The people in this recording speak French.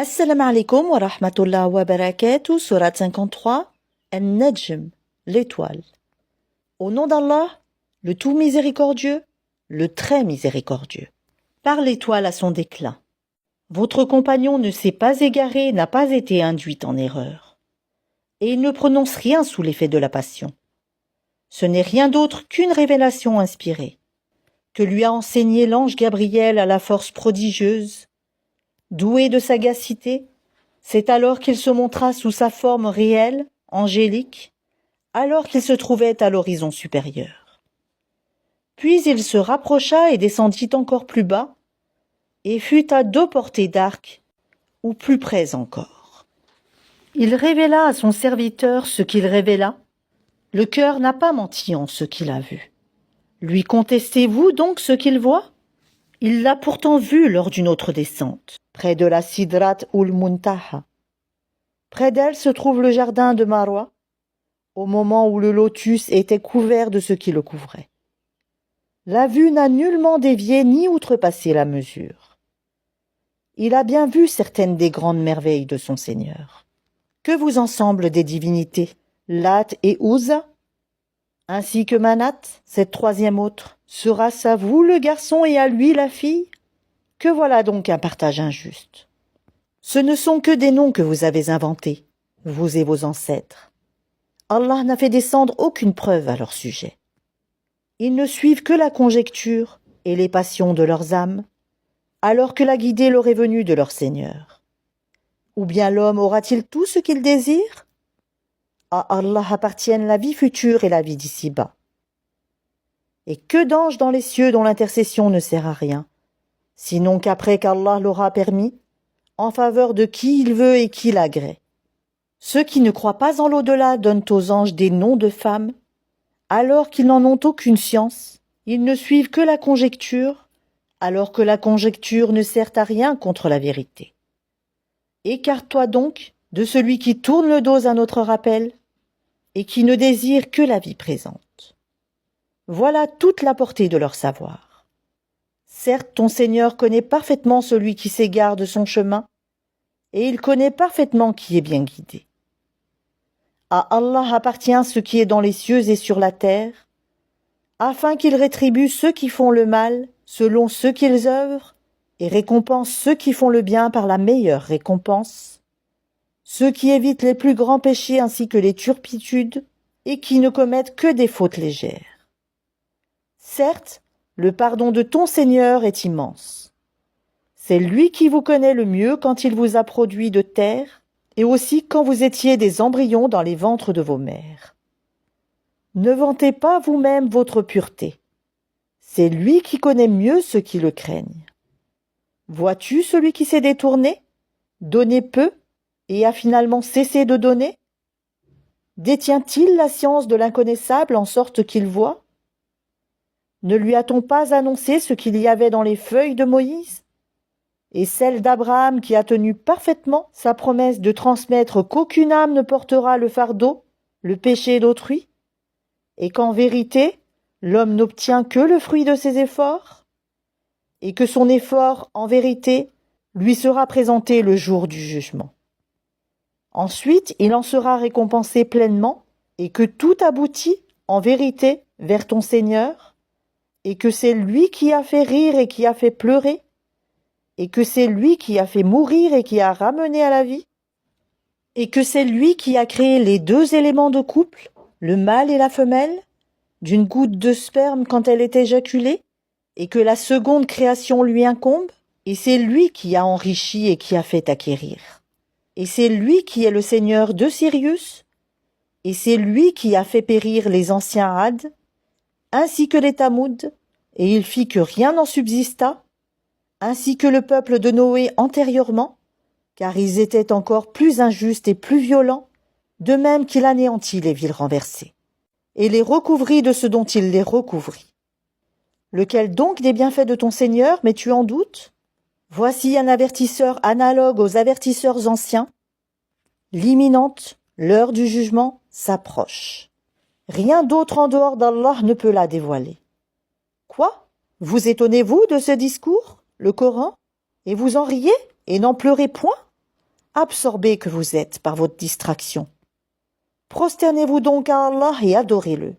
Assalamu alaikum wa rahmatullah wa barakatuh, surat 53, An-Najm, l'étoile. Au nom d'Allah, le tout miséricordieux, le très miséricordieux. Par l'étoile à son déclin. Votre compagnon ne s'est pas égaré, n'a pas été induit en erreur. Et il ne prononce rien sous l'effet de la passion. Ce n'est rien d'autre qu'une révélation inspirée, que lui a enseigné l'ange Gabriel à la force prodigieuse. Doué de sagacité, c'est alors qu'il se montra sous sa forme réelle, angélique, alors qu'il se trouvait à l'horizon supérieur. Puis il se rapprocha et descendit encore plus bas, et fut à 2 portées d'arc, ou plus près encore. Il révéla à son serviteur ce qu'il révéla. Le cœur n'a pas menti en ce qu'il a vu. Lui contestez-vous donc ce qu'il voit ? Il l'a pourtant vu lors d'une autre descente, près de la Sidrat ul-Muntaha. Près d'elle se trouve le jardin de Marwa, au moment où le lotus était couvert de ce qui le couvrait. La vue n'a nullement dévié ni outrepassé la mesure. Il a bien vu certaines des grandes merveilles de son Seigneur. Que vous en semble des divinités, Lat et Uzza, ainsi que Manat, cette troisième autre, sera-ce à vous le garçon et à lui la fille? Que voilà donc un partage injuste. Ce ne sont que des noms que vous avez inventés, vous et vos ancêtres. Allah n'a fait descendre aucune preuve à leur sujet. Ils ne suivent que la conjecture et les passions de leurs âmes, alors que la guidée leur est venue de leur Seigneur. Ou bien l'homme aura-t-il tout ce qu'il désire? À Allah appartiennent la vie future et la vie d'ici-bas. Et que d'anges dans les cieux dont l'intercession ne sert à rien, sinon qu'après qu'Allah l'aura permis, en faveur de qui il veut et qui l'agrée. Ceux qui ne croient pas en l'au-delà donnent aux anges des noms de femmes, alors qu'ils n'en ont aucune science. Ils ne suivent que la conjecture, alors que la conjecture ne sert à rien contre la vérité. Écarte-toi donc de celui qui tourne le dos à notre rappel et qui ne désire que la vie présente. Voilà toute la portée de leur savoir. Certes, ton Seigneur connaît parfaitement celui qui s'égare de son chemin, et il connaît parfaitement qui est bien guidé. À Allah appartient ce qui est dans les cieux et sur la terre, afin qu'il rétribue ceux qui font le mal selon ce qu'ils œuvrent, et récompense ceux qui font le bien par la meilleure récompense, ceux qui évitent les plus grands péchés ainsi que les turpitudes, et qui ne commettent que des fautes légères. Certes, le pardon de ton Seigneur est immense. C'est lui qui vous connaît le mieux quand il vous a produit de terre, et aussi quand vous étiez des embryons dans les ventres de vos mères. Ne vantez pas vous-même votre pureté. C'est lui qui connaît mieux ceux qui le craignent. Vois-tu celui qui s'est détourné, donné peu, et a finalement cessé de donner? Détient-il la science de l'inconnaissable en sorte qu'il voit? Ne lui a-t-on pas annoncé ce qu'il y avait dans les feuilles de Moïse? Et celle d'Abraham qui a tenu parfaitement sa promesse de transmettre qu'aucune âme ne portera le fardeau, le péché d'autrui? Et qu'en vérité, l'homme n'obtient que le fruit de ses efforts? Et que son effort, en vérité, lui sera présenté le jour du jugement. Ensuite, il en sera récompensé pleinement, et que tout aboutit, en vérité, vers ton Seigneur, et que c'est lui qui a fait rire et qui a fait pleurer, et que c'est lui qui a fait mourir et qui a ramené à la vie, et que c'est lui qui a créé les 2 éléments de couple, le mâle et la femelle, d'une goutte de sperme quand elle est éjaculée, et que la seconde création lui incombe, et c'est lui qui a enrichi et qui a fait acquérir. Et c'est lui qui est le Seigneur de Sirius, et c'est lui qui a fait périr les anciens Had, ainsi que les Tamoud, et il fit que rien n'en subsista, ainsi que le peuple de Noé antérieurement, car ils étaient encore plus injustes et plus violents, de même qu'il anéantit les villes renversées, et les recouvrit de ce dont il les recouvrit. Lequel donc des bienfaits de ton Seigneur mets-tu en doute? Voici un avertisseur analogue aux avertisseurs anciens. L'imminente, l'heure du jugement, s'approche. Rien d'autre en dehors d'Allah ne peut la dévoiler. Quoi? Vous étonnez-vous de ce discours, le Coran, et vous en riez, et n'en pleurez point? absorbé que vous êtes par votre distraction. Prosternez-vous donc à Allah et adorez-le.